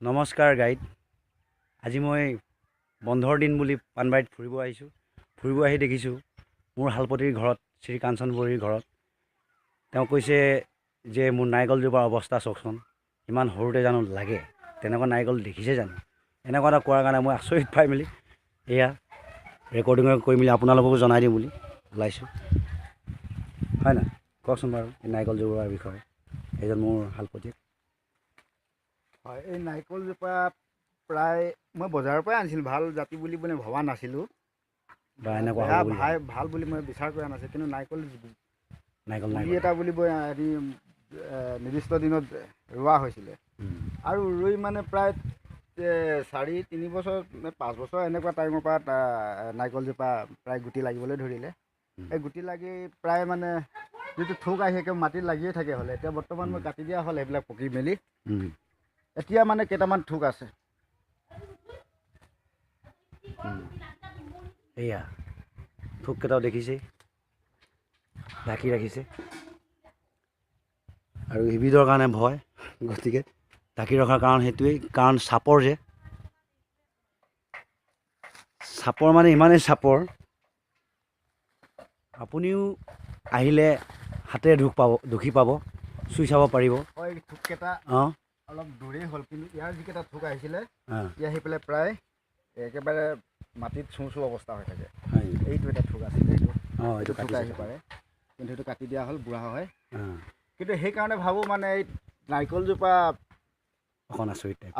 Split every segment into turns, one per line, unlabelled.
নমস্কাৰ গাইড। আজি মই বন্ধৰ দিন বুলি পাণবাৰীত ফুৰিব আহিছোঁ। ফুৰিব আহি দেখিছোঁ মোৰ শালপতিৰ ঘৰত, শ্ৰী কাঞ্চন বৰুৱাৰ ঘৰত। তেওঁ কৈছে যে মোৰ নাৰিকলজোপাৰ অৱস্থা চাওকচোন, ইমান সৰুতে জানো লাগে, তেনেকুৱা নাৰিকল দেখিছে জানো? এনেকুৱা এটা কোৱাৰ কাৰণে মই আচৰিত পাই মেলি এয়া ৰেকৰ্ডিং কৰি মেলি আপোনালোককো জনাই দিম বুলি ওলাইছোঁ। হয় নাই, কওকচোন বাৰু এই নাৰিকলজোপাৰ বিষয়ে এইজন মোৰ শালপতি।
হয়, এই নাৰিকলজোপা প্ৰায় মই বজাৰৰ পৰাই আনিছিলোঁ। ভাল জাতি বুলি মানে ভবা নাছিলোঁ,
বা এনেকুৱা
বেয়া
হ'ব বুলি
ভাল বুলি মই বিচাৰ কৰা নাছিলোঁ। কিন্তু নাৰিকল
নাৰিকল
পুলি এটা বুলিবই হেৰি নিৰ্দিষ্ট দিনত ৰোৱা হৈছিলে আৰু ৰুই মানে প্ৰায় 4-3 বছৰ 5 বছৰ এনেকুৱা টাইমৰ পৰা নাৰিকলজোপা প্ৰায় গুটি লাগিবলৈ ধৰিলে। এই গুটি লাগি প্ৰায় মানে যিটো থোক আহি একে মাটিত লাগিয়ে থাকে হ'লে, এতিয়া বৰ্তমান মই কাটি দিয়া হ'ল সেইবিলাক পকি মেলি। এতিয়া মানে কেইটামান থোক আছে।
এয়া থোককেইটাও দেখিছে, ঢাকি ৰাখিছে আৰু ইবিধৰ কাৰণে ভয়, গতিকে ঢাকি ৰখাৰ কাৰণ সেইটোৱেই, কাৰণ চাপৰ যে চাপৰ মানে ইমানেই চাপৰ, আপুনিও আহিলে হাতেৰে দুখি পাব, চুই চাব পাৰিব।
হয়, থোককেইটা
অঁ
অলপ দূৰেই হ'ল, কিন্তু ইয়াৰ যিকেইটা থোক আহিছিলে
অঁ
ই আহি পেলাই প্ৰায় একেবাৰে মাটিত চুঁ অৱস্থা হৈ থাকে।
হয়,
এইটো এটা থোক আছিলে,
অঁ
এইটো থোক
কাটিছে
আহি পাৰে, কিন্তু সেইটো কাটি দিয়া হ'ল, বুঢ়া হয়।
অঁ
কিন্তু সেইকাৰণে ভাবোঁ মানে এই নাৰিকলজোপা
অকণ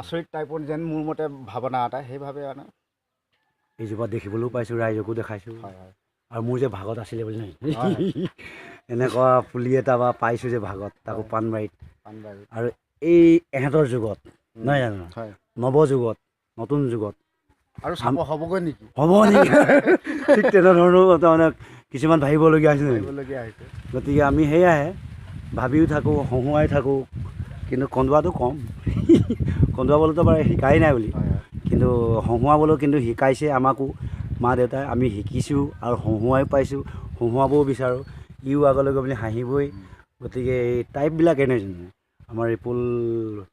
আচৰিত টাইপৰ যেন মোৰ মতে ভাৱনা এটা, সেইভাৱে মানে
এইজোপা দেখিবলৈও পাইছোঁ, ৰাইজকো দেখাইছোঁ।
হয় হয়
আৰু মোৰ যে ভাগত আছিলে বুলি নাই,
হয়
এনেকুৱা পুলি এটা বা পাইছোঁ যে ভাগত, তাকো পাণবাৰীত।
পাণবাৰীত
আৰু এই এহেঁতৰ যুগত নহয় জানো,
হয়,
নৱযুগত, নতুন যুগত
আৰু চাব হ'বগৈ নেকি,
হ'ব নেকি? ঠিক তেনেধৰণেও তাৰমানে কিছুমান ভাবিবলগীয়া হৈছে নেকি?
ভাবিবলগীয়া হৈছে।
গতিকে আমি সেয়াহে ভাবিও থাকোঁ, হহুৱাই থাকোঁ, কিন্তু কন্দুৱাটো কম। কন্দুৱাবলৈতো বাৰু শিকাই নাই বুলি,
হয় হয়
কিন্তু হহুৱাবলৈ কিন্তু শিকাইছে আমাকো মা দেউতাই। আমি শিকিছোঁ আৰু হহুৱাই পাইছোঁ, হহুৱাবও বিচাৰোঁ। ইও আগলৈ গৈ পিনি হাঁহিবই। গতিকে এই টাইপবিলাক এনে আমাৰ ৰিপুল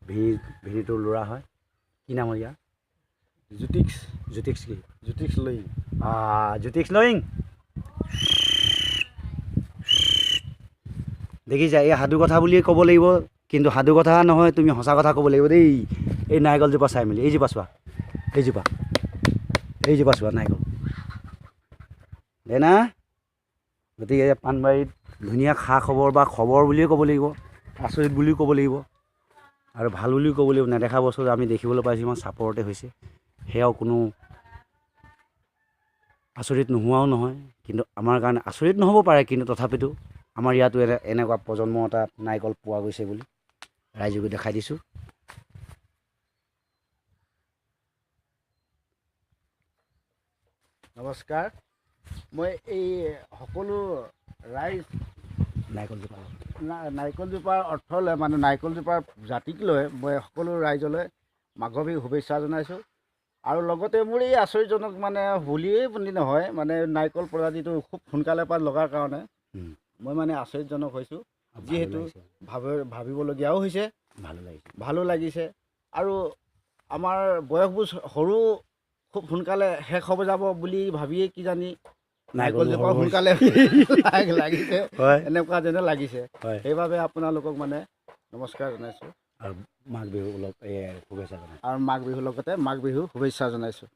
ভিনিটোৰ ল'ৰা হয়, কি নাম ইয়াৰ?
জ্যোতিষ
কি?
জ্যোতিষ লৈ
জ্যোতিষ লয়িং। দেখিছা, এই সাধু কথা বুলিয়ে ক'ব লাগিব, কিন্তু সাধু কথা নহয়, তুমি সঁচা কথা ক'ব লাগিব দেই। এই নাৰিকলজোপা চাই মেলি, এইজোপা চোৱা, এইজোপা চোৱা নাৰিকল দে না। গতিকে পাণবাৰীত ধুনীয়া খা খবৰ বা খবৰ বুলিয়ে ক'ব লাগিব, আচৰিত বুলিও ক'ব লাগিব আৰু ভাল বুলিও ক'ব লাগিব। নেদেখা বস্তু আমি দেখিবলৈ পাইছোঁ, ইমান চাপৰতে হৈছে, সেয়াও কোনো আচৰিত নোহোৱাও নহয়। কিন্তু আমাৰ কাৰণে আচৰিত নহ'ব পাৰে, কিন্তু তথাপিতো আমাৰ ইয়াতো এনেকুৱা প্ৰজন্ম এটা নাৰিকল পোৱা গৈছে বুলি ৰাইজকো দেখাই দিছোঁ।
নমস্কাৰ। মই এই সকলো ৰাইজ নাৰিকলজোপাৰ অৰ্থ লৈ, মানে নাৰিকলজোপাৰ জাতিক লৈ মই সকলো ৰাইজলৈ মাঘৰ বিহুৰ শুভেচ্ছা জনাইছোঁ। আৰু লগতে মোৰ এই আশ্চৰ্যজনক মানে বুলিয়েই বুলি নহয়, মানে নাৰিকল প্ৰজাতিটো খুব সোনকালে পৰা লগাৰ কাৰণে মই মানে আশ্চৰ্যজনক হৈছোঁ। যিহেতু ভাবিবলগীয়াও হৈছে, ভালো লাগিছে। আৰু আমাৰ বয়সবোৰ সৰু, খুব সোনকালে শেষ হ'ব যাব বুলি ভাবিয়েই কিজানি নাৰিকলজোপা সোনকালে লাগিছে, এনেকুৱা যেনে লাগিছে। সেইবাবে আপোনালোকক মানে নমস্কাৰ জনাইছোঁ
আৰু মাঘ বিহুৰ শুভেচ্ছা জনাইছোঁ।
আৰু মাঘ বিহুৰ লগতে মাঘ বিহুৰ শুভেচ্ছা জনাইছোঁ।